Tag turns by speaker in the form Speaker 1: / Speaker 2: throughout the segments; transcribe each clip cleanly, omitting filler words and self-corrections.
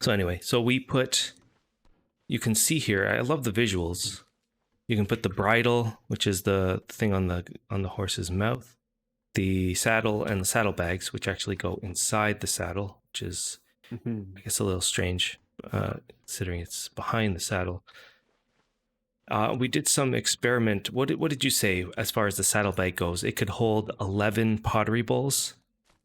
Speaker 1: So anyway, so we put, you can see here, I love the visuals. You can put the bridle, which is the thing on the horse's mouth, the saddle, and the saddlebags, which actually go inside the saddle, which is, I guess, a little strange, considering it's behind the saddle. We did some experiment. What did you say as far as the saddlebag goes? It could hold 11 pottery bowls.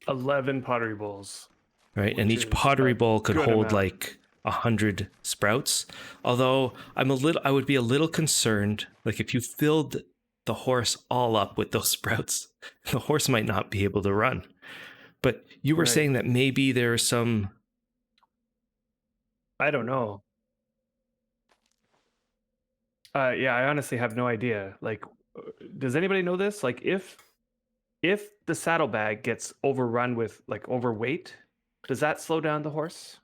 Speaker 2: 11 pottery bowls.
Speaker 1: Right, and each pottery bowl could hold like 100 sprouts. Although I would be a little concerned, like if you filled the horse all up with those sprouts, the horse might not be able to run. But you were saying that maybe there's some...
Speaker 2: I don't know. Yeah, I honestly have no idea. Like, does anybody know this? Like, if the saddlebag gets overrun with, like, overweight, does that slow down the horse?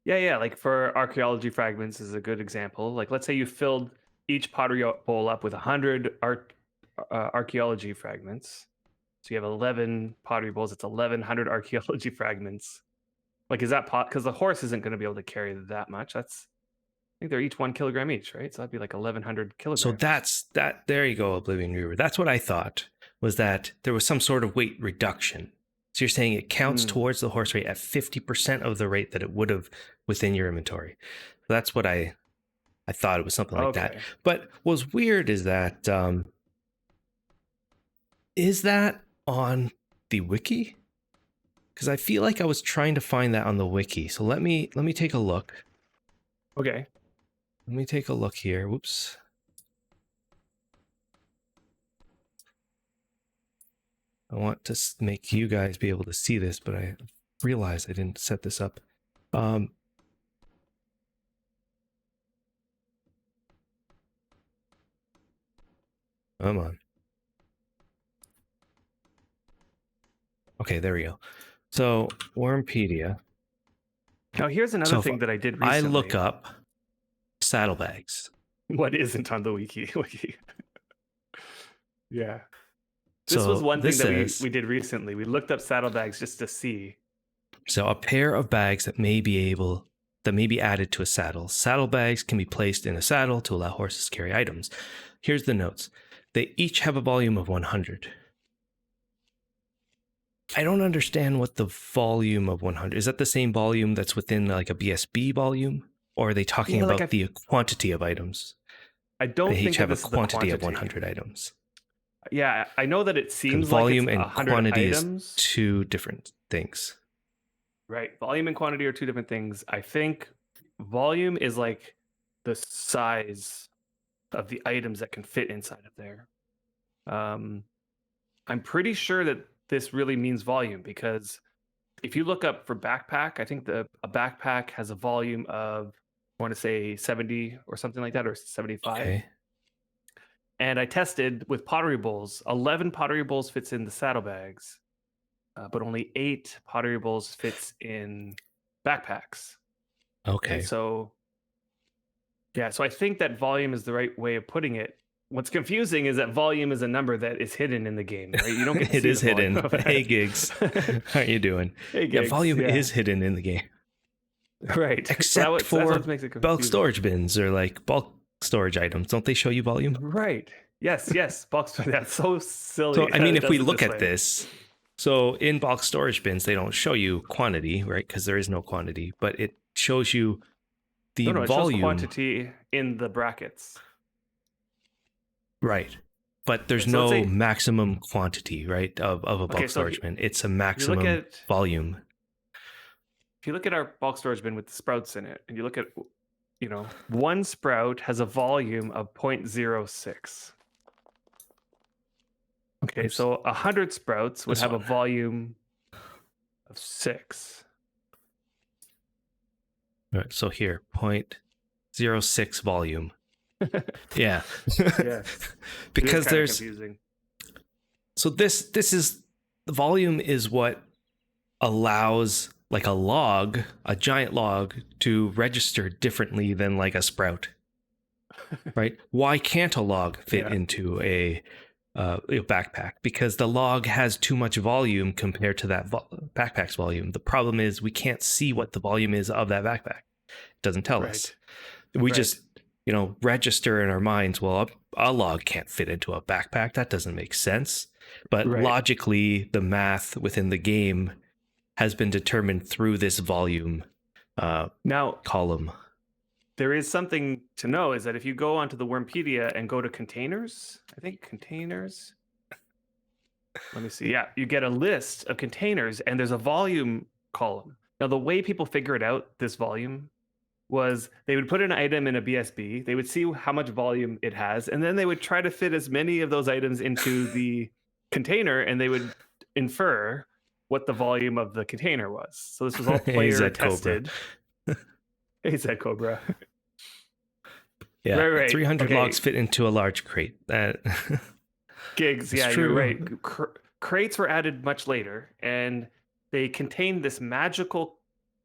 Speaker 2: Yeah, like for archaeology fragments is a good example. Like, let's say you filled each pottery bowl up with 100 archaeology fragments. So you have 11 pottery bowls. It's 1,100 archaeology fragments. Like, is that because the horse isn't going to be able to carry that much? I think they're each 1 kilogram each, right? So that'd be like 1,100 kilograms.
Speaker 1: So there you go, Oblivion Reaver. That's what I thought, was that there was some sort of weight reduction. So you're saying it counts towards the horse rate at 50% of the rate that it would have within your inventory. So that's what I thought it was something like that. But what's weird is that on the wiki? Because I feel like I was trying to find that on the wiki. So let me take a look.
Speaker 2: Okay.
Speaker 1: Let me take a look here. Whoops. I want to make you guys be able to see this, but I realized I didn't set this up. Come on. Okay, there we go. So, Wurmpedia.
Speaker 2: Now, here's another thing that I did recently.
Speaker 1: I look up saddlebags.
Speaker 2: What isn't on the wiki? Yeah. This was one thing that we did recently. We looked up saddlebags just to see.
Speaker 1: So a pair of bags that may be added to a saddle. Saddlebags can be placed in a saddle to allow horses to carry items. Here's the notes. They each have a volume of 100. I don't understand what the volume of 100 is. That the same volume that's within like a BSB volume, or are they talking about the quantity of items?
Speaker 2: I don't think
Speaker 1: they each have a
Speaker 2: quantity
Speaker 1: of 100 items.
Speaker 2: Yeah, I know that it seems
Speaker 1: volume
Speaker 2: like it's
Speaker 1: and
Speaker 2: 100
Speaker 1: quantity
Speaker 2: items.
Speaker 1: Is two different things.
Speaker 2: Right, volume and quantity are two different things. I think volume is like the size of the items that can fit inside of there. I'm pretty sure that this really means volume, because if you look up for backpack, I think a backpack has a volume of, I want to say 70 or something like that, or 75.
Speaker 1: Okay.
Speaker 2: And I tested with pottery bowls. 11 pottery bowls fits in the saddlebags, but only 8 pottery bowls fits in backpacks.
Speaker 1: Okay.
Speaker 2: And so I think that volume is the right way of putting it. What's confusing is that volume is a number that is hidden in the game, right? You don't get to
Speaker 1: it
Speaker 2: see
Speaker 1: is
Speaker 2: the
Speaker 1: hidden.
Speaker 2: Hey,
Speaker 1: Gigs. How are you doing?
Speaker 2: Hey, Gigs.
Speaker 1: Yeah, volume is hidden in the game.
Speaker 2: Right.
Speaker 1: Except for bulk storage bins or like bulk storage items. Don't they show you volume?
Speaker 2: Right. Yes. Bulk storage. That's so silly.
Speaker 1: So, I mean, if we look at this, so in bulk storage bins, they don't show you quantity, right? Because there is no quantity, but it shows you the volume.
Speaker 2: It shows quantity in the brackets.
Speaker 1: Right. But there's no maximum quantity, right, of a bulk storage bin. It's a maximum volume.
Speaker 2: If you look at our bulk storage bin with the sprouts in it, and you look at, one sprout has a volume of 0.06. Okay, oops. So 100 sprouts would have a volume of 6.
Speaker 1: All right, so here, 0.06 volume. Yeah. Because there's confusing. So this is the volume is what allows like a giant log to register differently than like a sprout. Right? Why can't a log fit into a backpack, because the log has too much volume compared to that backpack's volume. The problem is we can't see what the volume is of that backpack. It doesn't tell us. We just, register in our minds, well, a log can't fit into a backpack. That doesn't make sense. But logically, the math within the game has been determined through this volume column.
Speaker 2: There is something to know, is that if you go onto the Wurmpedia and go to containers, let me see. Yeah, you get a list of containers and there's a volume column. Now, the way people figure it out, this volume, was they would put an item in a BSB, they would see how much volume it has, and then they would try to fit as many of those items into the container, and they would infer what the volume of the container was. So this was all player tested. AZ Cobra.
Speaker 1: Yeah, right. 300 logs fit into a large crate.
Speaker 2: Gigs, yeah, true. You're right. Crates were added much later, and they contain this magical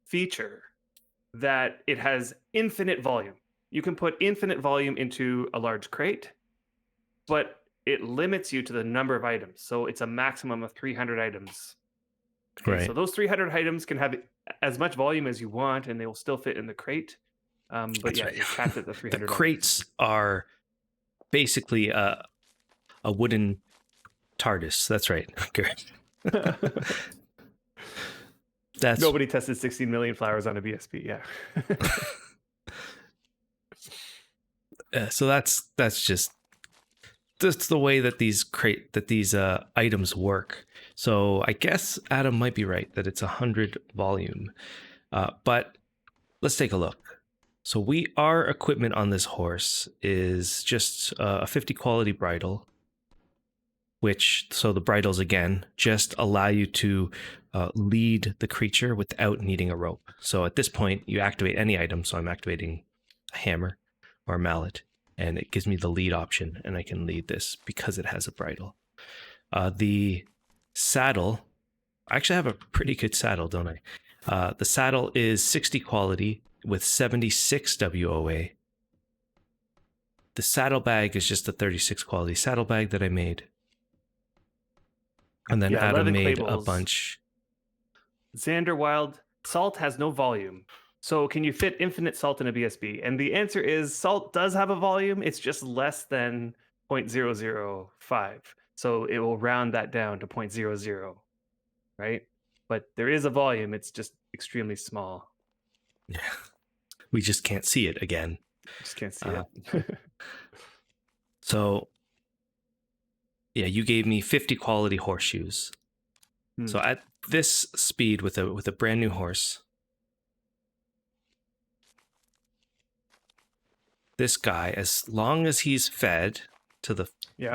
Speaker 2: feature that it has infinite volume. You can put infinite volume into a large crate, but it limits you to the number of items. So it's a maximum of 300 items. Okay, right. So those 300 items can have as much volume as you want, and they will still fit in the crate. But yeah, it's capped at the 300.
Speaker 1: The crates are basically a wooden TARDIS. That's right. That's
Speaker 2: nobody tested 16 million flowers on a BSB. Yeah.
Speaker 1: So that's the way that these items work. So I guess Adam might be right that it's 100 volume, but let's take a look. So our equipment on this horse is just a 50 quality bridle, so the bridles again just allow you to lead the creature without needing a rope. So at this point you activate any item. So I'm activating a hammer or a mallet, and it gives me the lead option, and I can lead this because it has a bridle. The saddle, I actually have a pretty good saddle, don't I? The saddle is 60 quality with 76 WOA. The saddlebag is just a 36 quality saddlebag that I made. And then Adam made a bunch.
Speaker 2: Xander Wild, salt has no volume. So can you fit infinite salt in a BSB? And the answer is salt does have a volume. It's just less than 0.005. So it will round that down to 0.00, right? But there is a volume. It's just extremely small.
Speaker 1: Yeah. We just can't see it again.
Speaker 2: Just can't see it.
Speaker 1: So, yeah, you gave me 50 quality horseshoes. So at this speed with a brand new horse, this guy, as long as he's fed to the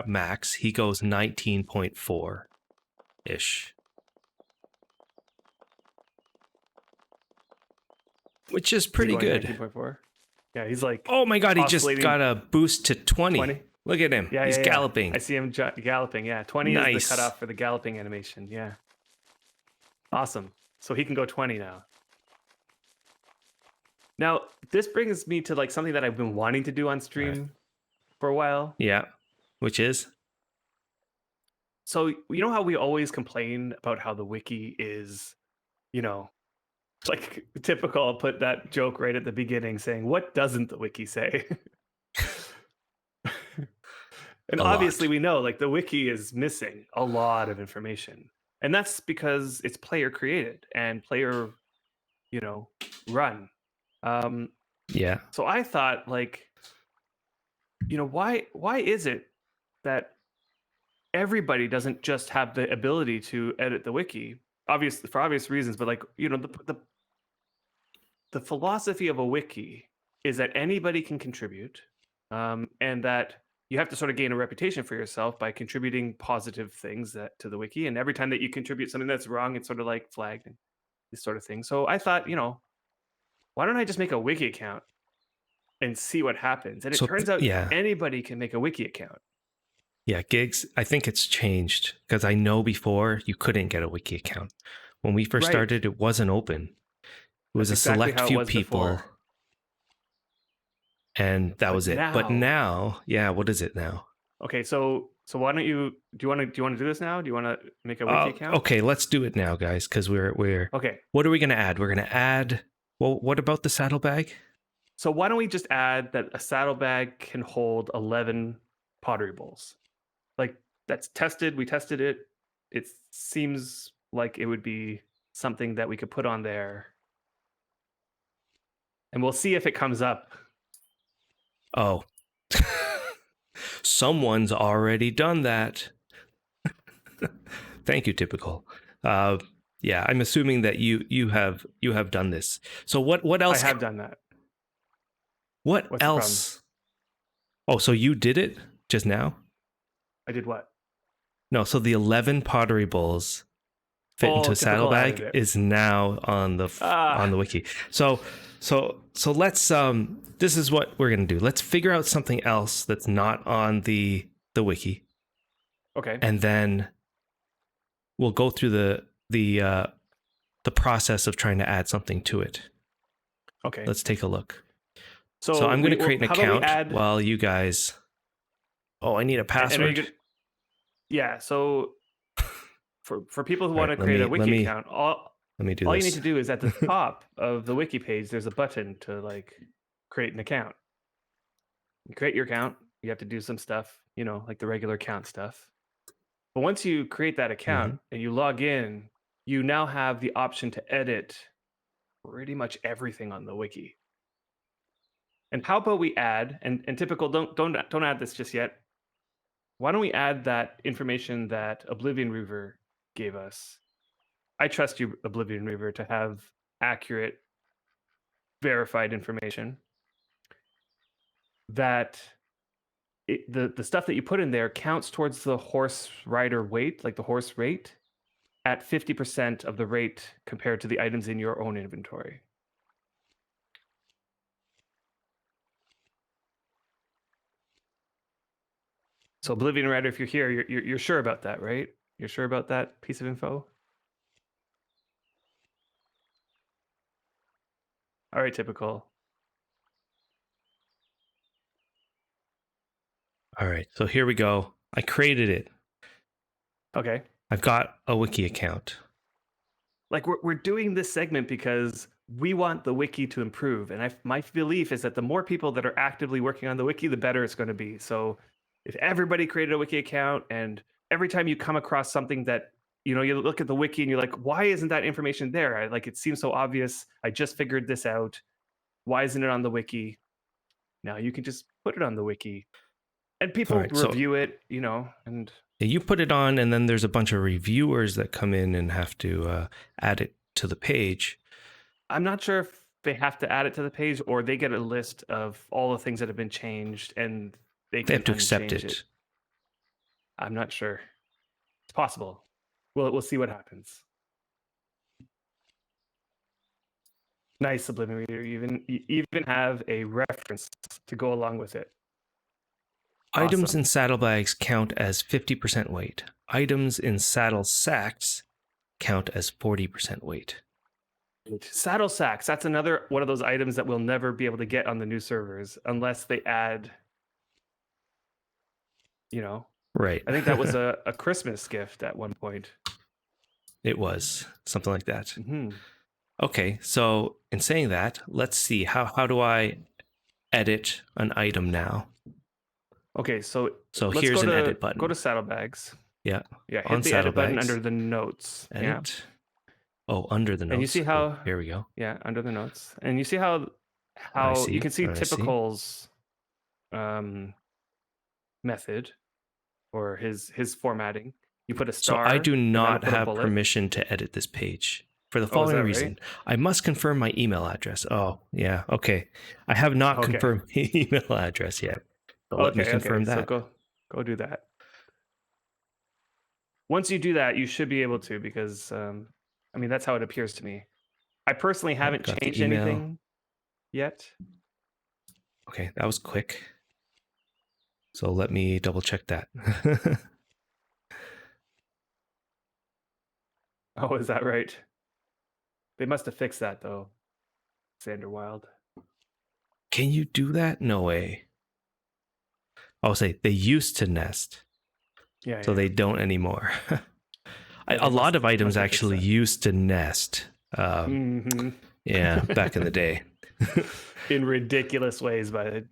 Speaker 1: max, he goes 19.4-ish. Which is pretty good.
Speaker 2: 19.4? Yeah, he's like...
Speaker 1: Oh my god, he just got a boost to 20. Look at him. Yeah, he's galloping.
Speaker 2: I see him galloping, yeah. 20 is the cutoff for the galloping animation, yeah. Awesome. So he can go 20 now. Now, this brings me to like something that I've been wanting to do on stream for a while.
Speaker 1: Yeah, which is?
Speaker 2: So, you know how we always complain about how the wiki is, like typical, I'll put that joke right at the beginning saying, what doesn't the wiki say? And obviously we know like the wiki is missing a lot of information. And that's because it's player created and player, run.
Speaker 1: Yeah.
Speaker 2: So I thought like, why is it that everybody doesn't just have the ability to edit the wiki? Obviously, for obvious reasons, but like, the philosophy of a wiki is that anybody can contribute, and that you have to sort of gain a reputation for yourself by contributing positive things to the wiki. And every time that you contribute something that's wrong, it's sort of like flagged and this sort of thing. So I thought, why don't I just make a wiki account and see what happens? And it turns out anybody can make a wiki account.
Speaker 1: Yeah, Gigs, I think it's changed because I know before you couldn't get a wiki account. When we first started, it wasn't open. It was a select few people. Before. And that was it. But now, what is it now?
Speaker 2: Okay, so So why don't you do you want to do this now? Do you want to make a wiki account?
Speaker 1: Okay, let's do it now, guys, because we're.
Speaker 2: Okay.
Speaker 1: What are we gonna add? We're gonna add. Well, what about the saddlebag?
Speaker 2: So why don't we just add that a saddlebag can hold 11 pottery bowls? Like that's tested. We tested it. It seems like it would be something that we could put on there, and we'll see if it comes up.
Speaker 1: Oh, someone's already done that. Thank you, typical. Yeah, I'm assuming that you have done this. So what else?
Speaker 2: I have done that.
Speaker 1: What
Speaker 2: What's
Speaker 1: else? Oh, so you did it just now?
Speaker 2: I did what?
Speaker 1: No, so the 11 pottery bowls fit into a
Speaker 2: Typical added
Speaker 1: saddlebag
Speaker 2: it.
Speaker 1: is now on the wiki. So let's this is what we're gonna do. Let's figure out something else that's not on the wiki,
Speaker 2: Okay.
Speaker 1: and then we'll go through the process of trying to add something to it.
Speaker 2: Okay.
Speaker 1: Let's take a look.
Speaker 2: So
Speaker 1: So I'm going to create an
Speaker 2: how about we
Speaker 1: account
Speaker 2: add,
Speaker 1: while you guys. Oh, I need a
Speaker 2: and
Speaker 1: password.
Speaker 2: yeah. So for people who
Speaker 1: All
Speaker 2: want
Speaker 1: right,
Speaker 2: to create a
Speaker 1: let
Speaker 2: wiki
Speaker 1: me
Speaker 2: account,
Speaker 1: let me do
Speaker 2: all
Speaker 1: this.
Speaker 2: you need to do is at the top of the wiki page, there's a button to like create an account. You create your account. You have to do some stuff, like the regular account stuff. But once you create that account and you log in, you now have the option to edit pretty much everything on the wiki. And how about we add, and typical, don't add this just yet. Why don't we add that information that Oblivion Reaver gave us? I trust you, Oblivion Reaver, to have accurate, verified information. That the stuff that you put in there counts towards the horse rider weight, like the horse rate, at 50% of the rate compared to the items in your own inventory. So Oblivion Rider, if you're here, you're sure about that, right? You're sure about that piece of info? All right, typical.
Speaker 1: All right, so here we go. I created it.
Speaker 2: Okay.
Speaker 1: I've got a wiki account.
Speaker 2: Like we're doing this segment because we want the wiki to improve, and my belief is that the more people that are actively working on the wiki, the better it's going to be. So if everybody created a wiki account, and every time you come across something that you look at the wiki and you're like, why isn't that information there? It seems so obvious. I just figured this out. Why isn't it on the wiki? Now you can just put it on the wiki, and people review it, and
Speaker 1: you put it on, and then there's a bunch of reviewers that come in and have to add it to the page.
Speaker 2: I'm not sure if they have to add it to the page or they get a list of all the things that have been changed and they
Speaker 1: have to accept
Speaker 2: it.
Speaker 1: it.
Speaker 2: I'm not sure. It's possible. We'll see what happens. Nice, Oblivion Reader. You even have a reference to go along with it.
Speaker 1: Items
Speaker 2: Awesome.
Speaker 1: in saddlebags count as 50% weight. Items in saddle sacks count as 40% weight.
Speaker 2: Saddle sacks. That's another one of those items that we'll never be able to get on the new servers unless they add,
Speaker 1: Right.
Speaker 2: I think that was a Christmas gift at one point.
Speaker 1: It was something like that.
Speaker 2: Mm-hmm.
Speaker 1: Okay, so in saying that, let's see how do I edit an item now?
Speaker 2: Okay, so
Speaker 1: here's an edit button.
Speaker 2: Go to saddlebags.
Speaker 1: Yeah.
Speaker 2: Yeah, hit the edit button under the notes.
Speaker 1: Edit.
Speaker 2: Yeah.
Speaker 1: Oh, under the notes.
Speaker 2: And you see how
Speaker 1: here we go.
Speaker 2: Yeah, under the notes. And you see how you can see Typical's method or his formatting. You put a star.
Speaker 1: So I do not have permission to edit this page. For the following reason, right? I must confirm my email address. Oh, yeah. Okay. I have not confirmed my email address yet. So let me confirm that.
Speaker 2: So go do that. Once you do that, you should be able to, because that's how it appears to me. I personally haven't changed anything yet.
Speaker 1: Okay, that was quick. So let me double check that.
Speaker 2: Oh, is that right? They must have fixed that, though. Xander Wild.
Speaker 1: Can you do that? No way. I'll say they used to nest.
Speaker 2: Yeah,
Speaker 1: So
Speaker 2: yeah.
Speaker 1: they don't anymore.
Speaker 2: Yeah,
Speaker 1: A lot of
Speaker 2: they
Speaker 1: items
Speaker 2: must have fixed
Speaker 1: actually
Speaker 2: that.
Speaker 1: used to nest. Yeah, back in the day.
Speaker 2: In ridiculous ways, by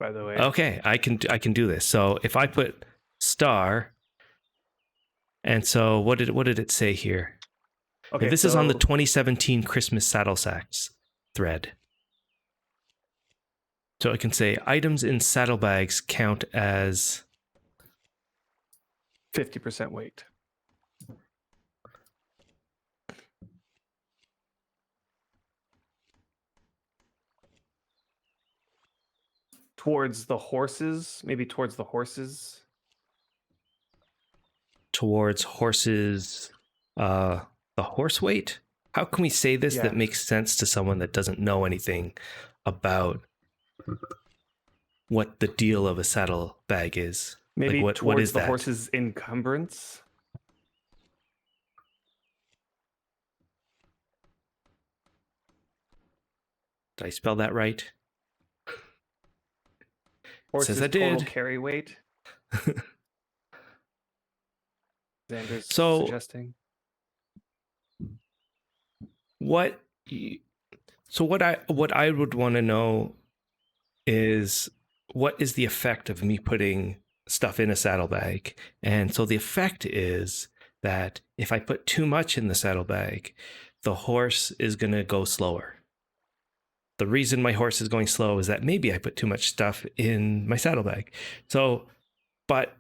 Speaker 2: the way.
Speaker 1: Okay, I can do this. So if I put star, and so what did it say here?
Speaker 2: Okay,
Speaker 1: This is on the
Speaker 2: so
Speaker 1: 2017 Christmas saddle sacks thread. So I can say items in saddlebags count as
Speaker 2: 50% weight. Towards the horses, maybe towards the horses.
Speaker 1: towards horses, the horse weight. How can we say this that
Speaker 2: Yeah,
Speaker 1: makes sense to someone that doesn't know anything about what the deal of a saddlebag is? Like
Speaker 2: maybe
Speaker 1: what
Speaker 2: towards
Speaker 1: is
Speaker 2: the
Speaker 1: that?
Speaker 2: horses' encumbrance.
Speaker 1: Did I spell that right? It says I
Speaker 2: Horses' total
Speaker 1: did.
Speaker 2: carry weight. Xander's
Speaker 1: So
Speaker 2: suggesting.
Speaker 1: what? So what I would want to know is what is the effect of me putting stuff in a saddlebag? And so the effect is that if I put too much in the saddlebag, the horse is going to go slower. The reason my horse is going slow is that maybe I put too much stuff in my saddlebag. So, but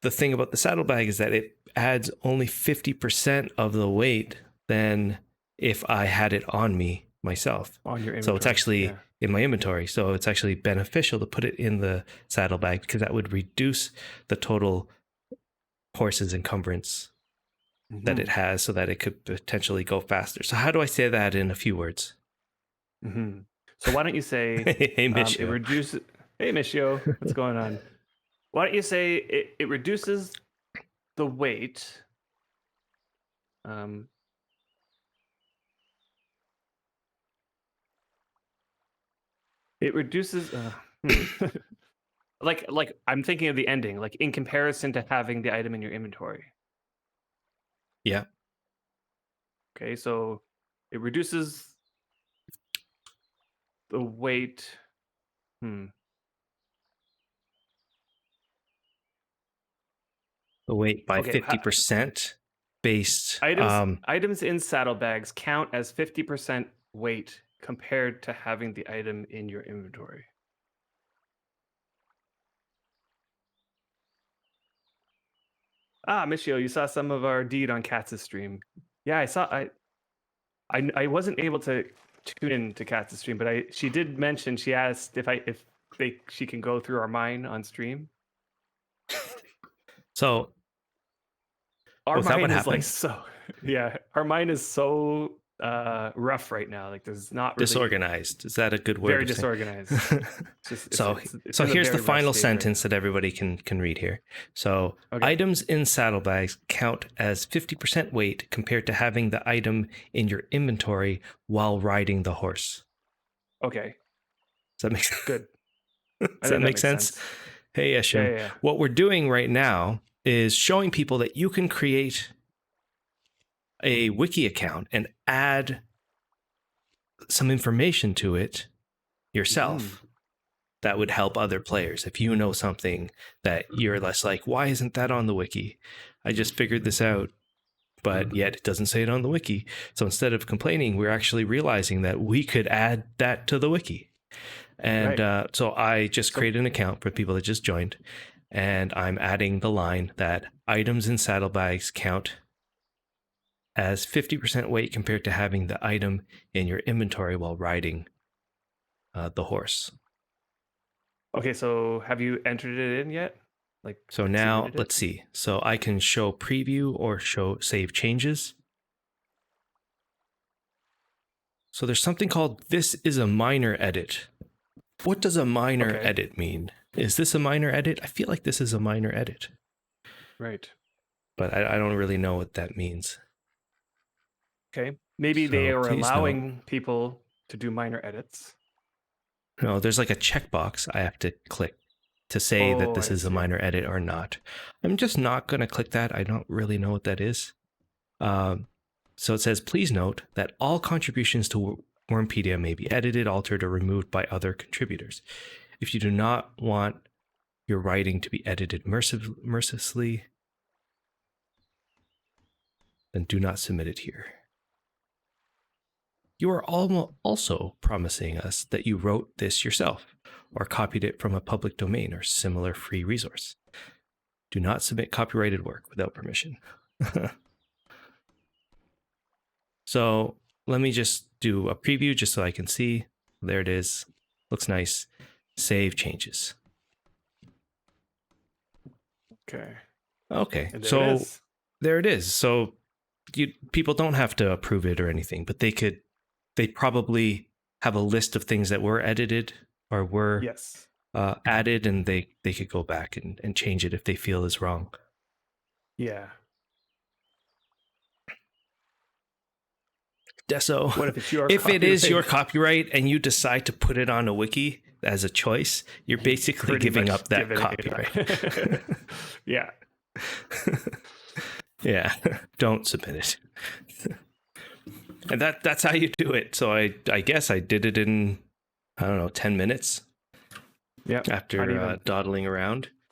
Speaker 1: the thing about the saddlebag is that it adds only 50% of the weight than if I had it on me myself.
Speaker 2: On your inventory.
Speaker 1: So it's actually
Speaker 2: yeah.
Speaker 1: in my inventory. So it's actually beneficial to put it in the saddlebag because that would reduce the total horse's encumbrance that it has so that it could potentially go faster. So how do I say that in a few words?
Speaker 2: So why don't you say
Speaker 1: Hey, Michio.
Speaker 2: it reduces? Hey, Michio, what's going on? Why don't you say it reduces the weight? It reduces. Like I'm thinking of the ending, like in comparison to having the item in your inventory.
Speaker 1: Yeah.
Speaker 2: Okay, so it reduces the weight.
Speaker 1: The weight by
Speaker 2: Okay,
Speaker 1: 50% based.
Speaker 2: items in saddlebags count as 50% weight compared to having the item in your inventory. Ah, Michio, you saw some of our deed on Katz's stream. Yeah, I saw. I wasn't able to tune in to Katz's stream, but she did mention, she asked if she can go through our mine on stream.
Speaker 1: So
Speaker 2: our
Speaker 1: was that what
Speaker 2: mine is
Speaker 1: happened?
Speaker 2: like so yeah, our mine is so rough right now. Like there's not really
Speaker 1: Disorganized. Is that a good word?
Speaker 2: very disorganized.
Speaker 1: So
Speaker 2: it's
Speaker 1: here's the final sentence that everybody can read here. So items in saddlebags count as 50% weight compared to having the item in your inventory while riding the horse.
Speaker 2: Okay.
Speaker 1: Does that make sense?
Speaker 2: Good.
Speaker 1: Does that make sense? Hey, Eshim.
Speaker 2: Yeah.
Speaker 1: What we're doing right now is showing people that you can create a wiki account and add some information to it yourself. That would help other players. If you know something that you're less like, why isn't that on the wiki? I just figured this out, but yet it doesn't say it on the wiki. So instead of complaining, we're actually realizing that we could add that to the wiki. And so I just created an account for people that just joined, and I'm adding the line that items in saddlebags count as 50% weight compared to having the item in your inventory while riding the horse.
Speaker 2: Okay, so have you entered it in yet?
Speaker 1: So now let's see. So I can show preview or show save changes. So there's something called this is a minor edit. What does a minor edit mean? Is this a minor edit? I feel like this is a minor edit.
Speaker 2: Right.
Speaker 1: But I don't really know what that means.
Speaker 2: Okay. Maybe they are allowing people to do minor edits.
Speaker 1: No, there's like a checkbox I have to click. to say that
Speaker 2: Oh,
Speaker 1: this
Speaker 2: I
Speaker 1: is a
Speaker 2: see.
Speaker 1: minor edit or not. I'm just not going to click that. I don't really know what that is. So it says, please note that all contributions to Wurmpedia may be edited, altered, or removed by other contributors. If you do not want your writing to be edited mercilessly, then do not submit it here. You are also promising us that you wrote this yourself or copied it from a public domain or similar free resource. Do not submit copyrighted work without permission. So let me just do a preview just so I can see. There it is. Looks nice. Save changes.
Speaker 2: Okay.
Speaker 1: Okay.
Speaker 2: And there
Speaker 1: So
Speaker 2: it is.
Speaker 1: there it is. So people don't have to approve it or anything, but they probably have a list of things that were edited or were
Speaker 2: Yes.
Speaker 1: added, and they could go back and change it if they feel is wrong.
Speaker 2: Yeah.
Speaker 1: Deso,
Speaker 2: What if it's your
Speaker 1: if it is your
Speaker 2: copyright?
Speaker 1: copyright and you decide to put it on a wiki as a choice, you're basically
Speaker 2: Pretty
Speaker 1: giving
Speaker 2: much
Speaker 1: up that
Speaker 2: giving it
Speaker 1: copyright.
Speaker 2: up. Yeah.
Speaker 1: Yeah, don't submit it. And that's how you do it. So I guess I did it in, I don't know, 10 minutes
Speaker 2: Yep.
Speaker 1: after dawdling around.